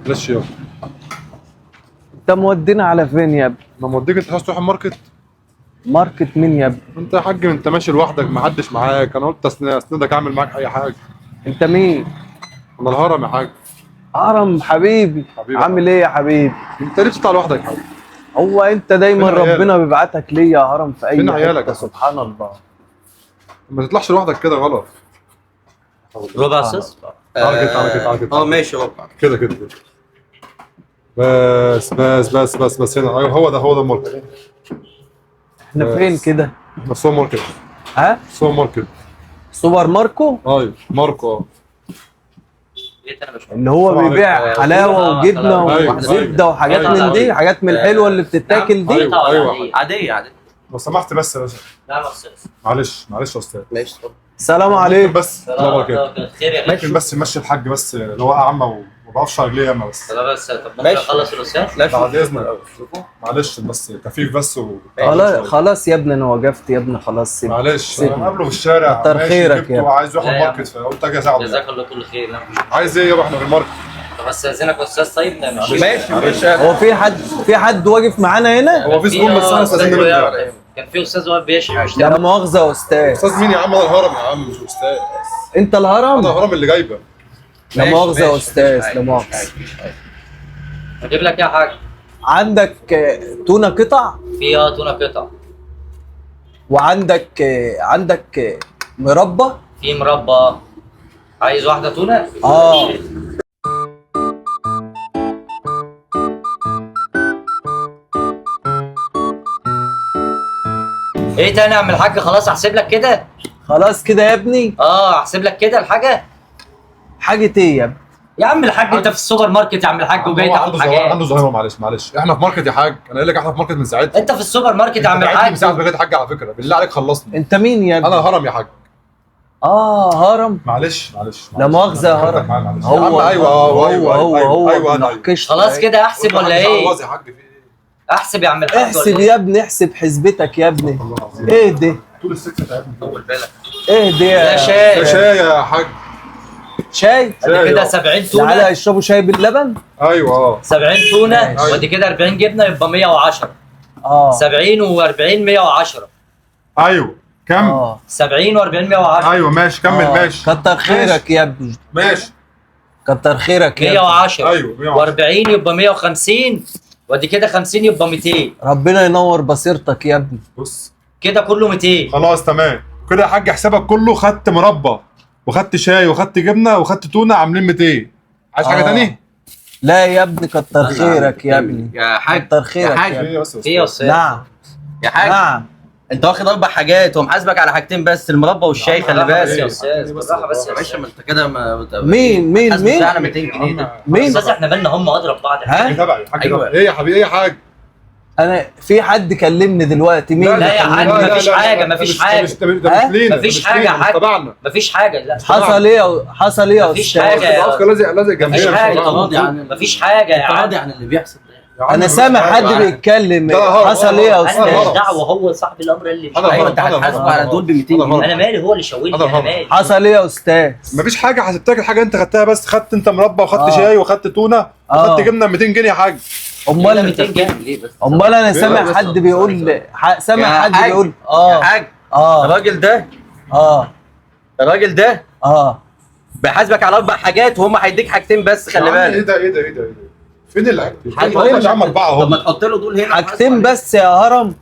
معلش يابا. انت مودينا على فين يا ابني؟ انا موديك، انت عايز تروح الماركت؟ ماركت مين يا ابني؟ انت يا حاج انت ماشي لوحدك، ما حدش معاك، انا قلت اسندك اعمل معاك اي حاجه. انت مين؟ انا الهرم يا حاج. هرم حبيبي. حبيبي. عامل ايه يا حبيبي؟ انت ليه بتطلع لوحدك يا حاج؟ هو انت دايما فين عيالك؟ ربنا بيبعتك ليا يا هرم في اي فين عيالك حته، يا حبيبي؟ سبحان الله. ما تطلعش لوحدك كده غلط. ربع اساس. تعالى كده تعالى كده تعالى كده. ماشي ربع. كده كده كده. بس هنا. ايوه هو ده الماركت. احنا بس. فين كده؟ احنا في سوبر ماركت. ها؟ سوبر ماركت. سوبر ماركو ايوه ماركو. اللي هو السلام بيبيع عليكم. حلاوه وجبنه أيوة. وزبده وحاجات أيوة. من دي، حاجات من الحلوه اللي بتتاكل دي. أيوة. أيوة. عادية. لو سمحت بس يا باشا. لا ما استاذ. معلش يا استاذ. ماشي اتفضل. السلام ممكن عليكم. بس الله يبارك خير يا ممكن بس يمشي الحاج بس اللي هو اعمى وما بعرفش رجليه ياما بس. لا بس طب ممكن ماشي. اخلص الاستاذ؟ بعد اذنك معلش بس كفيف بس خلاص خلاص يا ابني، انا وقفت يا ابني، خلاص سيبني. معلش سيبني. انا قابله في الشارع كتر ماشي، خيرك جبته يا ابني. وعايز يروح لا يا الماركت فقلت اجي اساعده. جزاك الله كل خير. لا عايز ايه يابا؟ احنا في الماركت. طب استاذنك يا استاذ. طيب ده مش ماشي. هو في حد واقف معانا هنا؟ هو في زبون بس انا استاذن منه. كان في استاذ واقف بيشحن مش لا مؤاخذه يا استاذ. استاذ مين يا عم؟ انا الهرم يا عم مش استاذ. انت انا الهرم؟ الهرم اللي جايبه. لا مؤاخذه يا استاذ، لا مؤاخذه. اجيب لك ايه يا حاج؟ عندك تونه قطع، في تونه قطع، وعندك مربى. في مربى. عايز واحده تونه؟ اه ايه تاني يا عم الحاج؟ خلاص احسب لك كده. خلاص كده يا ابني. احسب لك كده الحاجه. حاجه ايه يا ابني؟ يا عم الحاج انت في السوبر ماركت يا عم الحاج وجاي هو تاخد عنده حاجات. عنده زهايمر. معلش احنا في ماركت يا حاج. انا قايل لك احنا في ماركت من ساعتها. انت في السوبر ماركت يا عم من الحاج. ساعه بجد يا حاج على فكره بالله عليك خلصني. انت مين يا ابني؟ انا الهرم يا حاج. هرم. معلش لا مؤاخذه يا هرم. معلش. هو يا عم ايوه هو ايوه نحكش. خلاص كده احسب ولا ايه؟ يا حاج في ايه؟ احسب يا عم الحاج. احسب يا ابني، احسب حسبتك يا ابني. ايه ده؟ طول السكه بتاعتنا. طول بالك. ايه ده ده يا شاي. شاي يا حاج. شاي؟ ادي كده 70 تعالى تونه. يشربوا شاي باللبن. ايوه 70 تونه ماشي. وادي كده 40 جبنه يبقى 110. 70 و40 110. ايوه كم؟ 70 و40 110. ايوه ماشي كمل ماشي. كتر خيرك يا ابني، ماشي كتر خيرك يا ابني. 110. ايوه 110. و40 يبقى 150 وادي كده 50 يبقى 200. ربنا ينور بصيرتك يا ابني. بص كده كله 200. خلاص تمام كده يا حاج. حسابك كله خدت مربى وخدت شاي وخدت جبنه وخدت تونه عاملين 200. عايز حاجه تاني؟ لا يا ابني كتر خيرك يا ابني. يا حاج. كتر خيرك يا حاج. يا ابني. ايه بس في يا استاذ. نعم يا حاج. نعم. انت واخد 4 حاجات ومحاسبك على حاجتين بس، المربى والشاي. خلي بالراحة بس يا بالك استاذ. بالراحه بس يا يا باشا. استاذ. ما انت كده مين حاسب مين بتاعنا 200 جنيه ده. مين؟ استاذ احنا بالنا هم اضرب بعض. ها؟ تبعي يا حاج. أيوة. ايه يا حبيبي ايه يا حاج؟ انا في حد كلمني دلوقتي. مين؟ لا يا حاج مفيش حاجه مفيش حاجه. مفيش حاجه يا حاج. تبعنا. مفيش حاجه. لا حصل ايه حصل ايه يا مفيش استاذ؟ حاجة. العسكر لازق مفيش جنبنا. حاجه. راضي عن مفيش حاجه يا انت عم. راضي عن اللي بيحصل ده. يا عم انا مفيش سامع حاجة. حد بيتكلم. ده هرم. حصل ايه يا انا ماليش استاذ؟ دعوه. هو صاحب الامر اللي أنا ايوه هرم. انت هتحاسبه على دول ب 200 أنا هرم. جنيه. انا مالي. هو اللي شاورني. أنا انا هرم. مالي. حصل ايه يا استاذ؟ مفيش حاجه حسبتك الحاجه انت خدتها بس. خدت انت مربى وخدت شاي وخدت تونه وخدت جبنه 200 جنيه يا حاج. امال امال 200 جنيه ليه بس؟ امال انا إيه سامع بس؟ حد بيقول سامع يا حد حاج. بيقول يا حاج الراجل ده اه الراجل ده اه بيحاسبك على 4 حاجات وهم هيديك حاجتين بس. خلي يا عم بالك. ايه ده ايه ده ايه ده ايه ده؟ فين اللي حاجتين. يا عم 4 طب ما اهو. تحط له دول هنا. حاجتين بس يا هرم.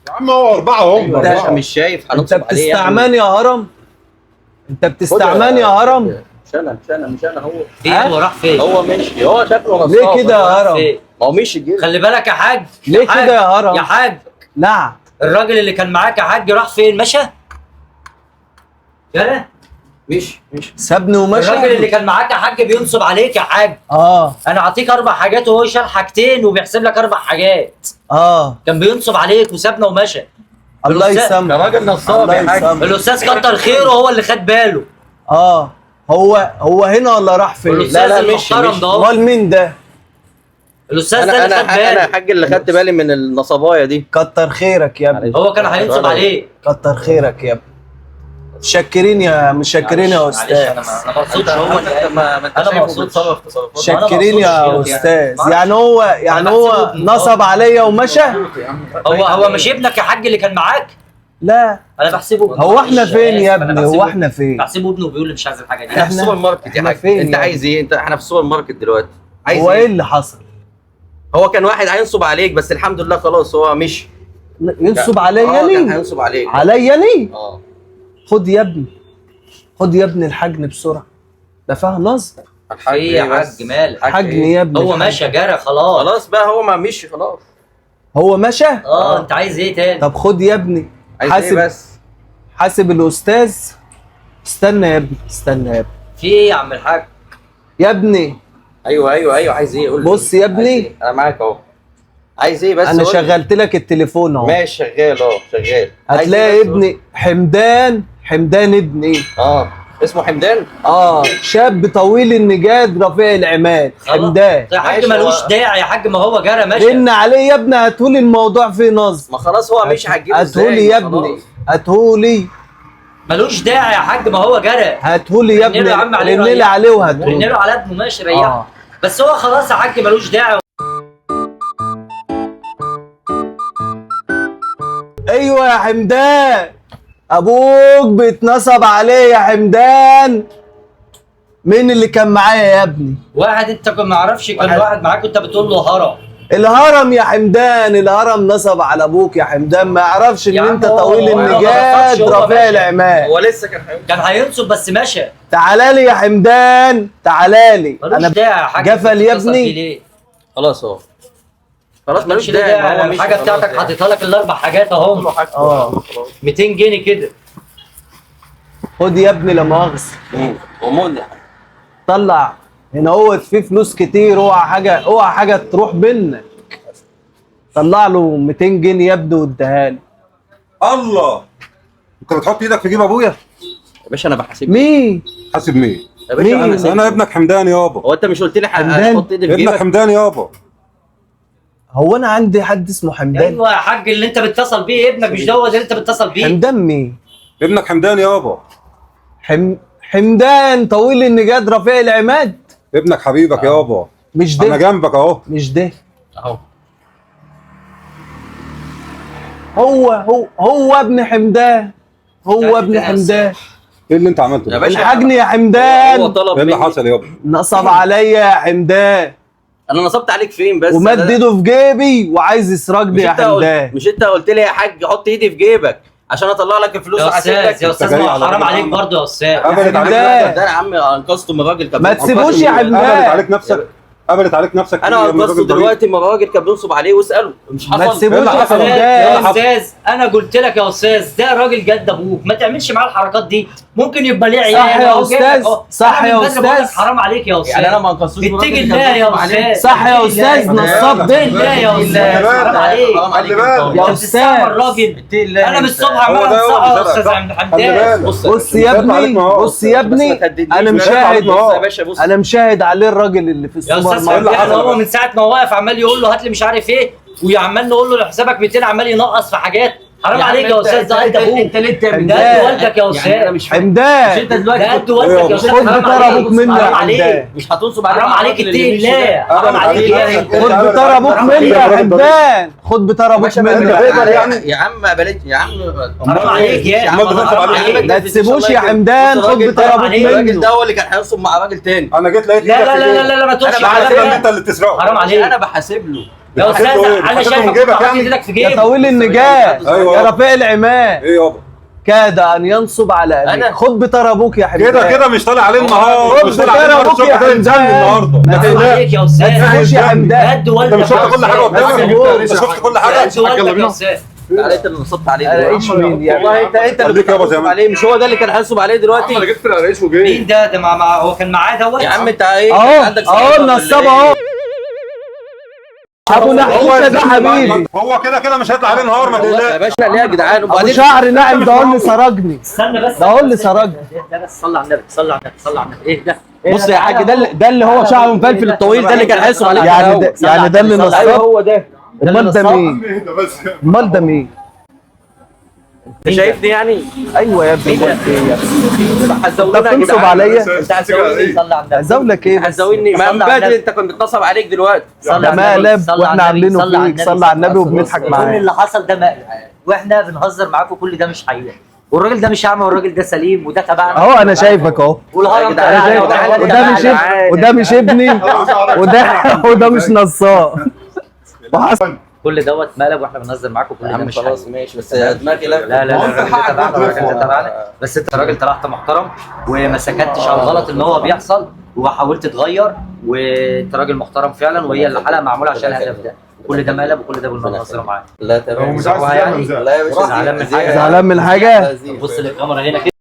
يا عم هو 4 اهو. ايوه يا باشا مش شايف انت هنصب عليه يعني. بتستعماني يا هرم؟ انت بتستعماني يا هرم؟ مش انا هو. ايه هو راح فين؟ هو مشي. هو شكله نصاب. ليه كده يا هرم؟ فين؟ ما هو مشي كده. خلي بالك يا حاج. ليه حاج. كده يا هرم؟ يا حاج نعم. الراجل اللي كان معاك يا حاج راح فين؟ مشى؟ يلا مشي. سابني ومشى. الراجل اللي كان معاك يا حاج بينصب عليك يا حاج. انا اعطيك 4 حاجات وهو شال حاجتين وبيحسب لك 4 حاجات. كان بينصب عليك وسابنا ومشى. الله الأستاذ- يسامحك. يا راجل نصاب الله يا حاج. يسامحك. الاستاذ كتر خيره هو اللي خد باله. هو هنا ولا راح فين؟ الأستاذ لا، المحترم مشي. ده اهو. امال مين ده؟ الاستاذ انا ده اللي انا خد انا باله. الحاج اللي خدت بالي من النصبايه دي. كتر خيرك يا ابني. هو كان هينصب عليه. كتر خيرك يا ابني. مشكرين يا استاذ. انا ما بقصدش هو انا مقصود تصرف تصرفات. شكرين يا استاذ. يعني هو نصب عليا ومشى. هو مش ابنك يا حاج اللي كان معاك؟ لا انا بحسبه. هو احنا فين يا ابني؟ هو احنا فين؟ بحسبه ابنه وبيقول لي مش عايز الحاجه دي. احنا في السوبر ماركت يا حاج. انت عايز ايه؟ احنا في السوبر ماركت دلوقتي. عايز هو ايه اللي حصل؟ هو كان واحد هينصب عليك بس الحمد لله خلاص هو مشي. ينصب عليا ليه؟ كان هينصب عليك. عليا ليه؟ خد يا ابني الحجن بسرعه. ده فيها نصب. ايه يا حاج مالك؟ حجن يا ابني. هو ماشي جرى خلاص. خلاص بقى هو ما مشي خلاص. هو مشى؟ انت عايز ايه تاني؟ طب خد يا ابني. عايز ايه بس؟ حاسب الاستاذ. استنى يا ابني. في ايه يا عم الحاج؟ يا ابني. ايوه عايز ايه؟ قول لي. بص يا ابني انا معاك اهو. عايز ايه بس؟ انا شغلت لك التليفون اهو. ماشي شغال شغال. هتلاقي ابني حمدان ابني. اسمه حمدان؟ شاب طويل النجاد رفيع العماد. حمدان. يا حاج ملوش داعي يا حاج، ما هو جرى ماشي. رن عليه يا ابني. هاتولي الموضوع فيه نصب. ما خلاص هو مش هتجيبه ازاي؟ هاتولي يا ابني. هاتولي. ملوش داعي يا حاج، ما هو جرى. هاتولي يا ابني. رن لي عليه وهاتولي. رن له على ابنه ماشي ريحه. بس هو خلاص يا حاج ملوش داعي. ايوه يا حمدان، ابوك بيتنصب عليه يا حمدان. مين اللي كان معايا يا ابني؟ واحد انت ما اعرفش، كان واحد معاك وانت بتقول له هرم. الهرم يا حمدان، الهرم نصب على ابوك يا حمدان. ما يعرفش ان انت طويل النجاد رفيع العماد. هو لسه كان هينصب بس مشى. تعالى لي يا حمدان، تعالى لي. انا جفل يا ابني. خلاص ملوش داعي. الحاجه بتاعتك حاططها لك الاربع حاجات اهو. 200 جنيه كده. خد يا ابني لا مؤاخذه. طلع هنا هو في فلوس كتير. اوعى حاجه تروح منك. طلع له 200 جنيه يا ابني واديها لي. الله، انت بتحط ايدك في جيب ابويا يا باشا؟ انا بحاسب مين؟ حاسب مين يا باشا؟ انا ابنك حمدان يابا. هو انت مش قلت لي حمدان؟ حط ايدي في جيبك؟ ابنك حمدان يابا. هو انا عندي حد اسمه حمدان؟ ايوه يا حاج اللي انت بتتصل بيه ابنك، مش ده اللي انت بتتصل بيه. حمدان مين؟ ابنك حمدان يابا. حمدان طويل النجاد رفيع العماد. ابنك حبيبك يابا. مش ده؟ انا جنبك اهو. مش ده اهو. هو ابن حمدان. هو ابن حمدان. ايه اللي انت عملته يا باشا؟ الحاجني يا حمدان. هو طلب ايه اللي حصل يابا؟ نصب عليا يا حمدان. انا نصبت عليك فين بس؟ ومد ايده في جيبي وعايز يسرقني يا حمدان. مش انت قلت لي يا حاج حط ايدي في جيبك عشان اطلع لك الفلوس؟ يا استاذ ما حرام عليك برضه يا استاذ. قبلت عليك ده يا عم انقذته من راجل كان ما تسيبوش يا حمدان. قبلت عليك نفسك. انا انقذته دلوقتي من راجل كان بينصب عليه واساله. مش حصل؟ ما تسيبوش يا حمدان. يا استاذ انا قلت لك يا استاذ ده راجل جد ابوك، ما تعملش معاه الحركات دي. ممكن يبقى ليه عيال. صح يا استاذ. صح يا استاذ. حرام عليك يا استاذ. يعني انا ما انقذتوش من اتقي راجل الله يا استاذ. صح يا استاذ. نصاب ده بالله يا استاذ. حرام عليك. حرام عليك يا انت بتستعمل راجل. انا من الصبح عمال انصحه يا استاذ حمدان. بص يا ابني. بص يا ابني. انا مشاهد عليه الراجل اللي في يا السوبر استاذ ماركت. هو من ساعه ما واقف عمال يقول له هات لي مش عارف ايه، وعمال نقول له حسابك 200 عمال ينقص في حاجات. حرام عليك يا استاذ. ده قد ابوك. انت ليه بتعمل ده قد والدك يا استاذ. انا مش حمدان. انت دلوقتي ده قد والدك يا استاذ. خد بتار ابوك منه يا حرام عليك. حمدان. مش هتنصب عليه. حرام عليك اتقي الله. حرام عليك يا خد بتار ابوك منه يا حمدان. خد بتار ابوك منه يا عم بلاش يا عم. حرام عليك يا عم. ما تسيبوش يا حمدان. خد بتار ابوك الراجل ده منه. هو اللي كان هينصب مع راجل تاني. انا جيت لقيت لا لا لا لا لا ما تقولش انا انت اللي بتسرقه. حرام عليك. انا بحاسب له يا استاذ انا شايفك حاطط ايدك في يا جيبك. طويل النجاد يا رفيع العماد. ايه يابا؟ كاد ان ينصب على ابيك. خد بتار ابوك يا حمدان. كده مش طالع عليه النهار. مش طالع عليه ابوك يا حمدان النهارده. حرام عليك يا استاذ. ما تسيبوش يا حمدان. قد والدك. انت مش شفت كل حاجه قدامك؟ انت شفت كل حاجه؟ قد والدك يا استاذ. انت اللي نصبت عليه العيش مين يا والله انت اللي بتنصب عليه. مش هو ده اللي كان هينصب عليه دلوقتي؟ انا جبت العيش وجاي. مين ده مع هو كان معاه دوت يا عم انت ايه عندك اهو النصاب اهو. ابو نحوسه ده حبيبي. هو كده مش هيطلع عليه نهار. ما يا تقلقش باشا. ليه يا جدعان؟ ابو شعر ناعم ده هو اللي سرقني. استنى بس. ده هو اللي سرقني. بس صلي على النبي. صلي على النبي. صلي على النبي. ايه ده؟ بص يا حاج ده اللي هو شعره مفلفل الطويل ده اللي كان هينصب عليك. يعني ده اللي نصاب. هو ده. امال ده مين؟ امال ده مين؟ انت شايفني يعني؟ ايوه يا ابني، قلت ايه يا ابني؟ هتزودونا انت يا بتنصب جدعان. عليا؟ انت هتزودني، صلي على النبي. هزولك ايه بس؟ هتزودني ما صلى من على بدري، النبي. انت كنت بتنصب عليك دلوقتي. صلي ده على النبي، مقلب صلي على واحنا النبي، عاملينه صلي على فيك، النبي، صلى على النبي صلي. وبنضحك كل معاك. اللي حصل ده مقلب، واحنا بنهزر معاكم، كل ده مش حقيقه، والراجل ده مش اعمى، والراجل ده سليم، وده تبعنا. اهو انا شايفك اهو، والهرم يا جدعان، تبعنا، أنا شايف- والهرم وده مش تبعنا. وده مش ابني، وده مش نصاب. وحصل كل دوت مقلب واحنا بنهزر معاكم، كل يا ده عم مش خلاص حقيقي. ماشي، بس دماغي لا لا لا لا، ما هو أنت الراجل ده حقك تبعنا والراجل ده تضيفه. تبعنا، بس انت راجل طلعت محترم وما سكتش على الغلط اللي هو بيحصل، وحاولت تغير، وانت راجل محترم فعلا، وهي الحلقه معموله عشان الهدف ده، كل ده مقلب وكل ده بنهزر معاه. لا هو تمام. مش عايز هو يعني تعمل لا يا باشا، زعلان من زياد. حاجة؟ زعلان من حاجة؟ زياد. بص للكاميرا هنا كده.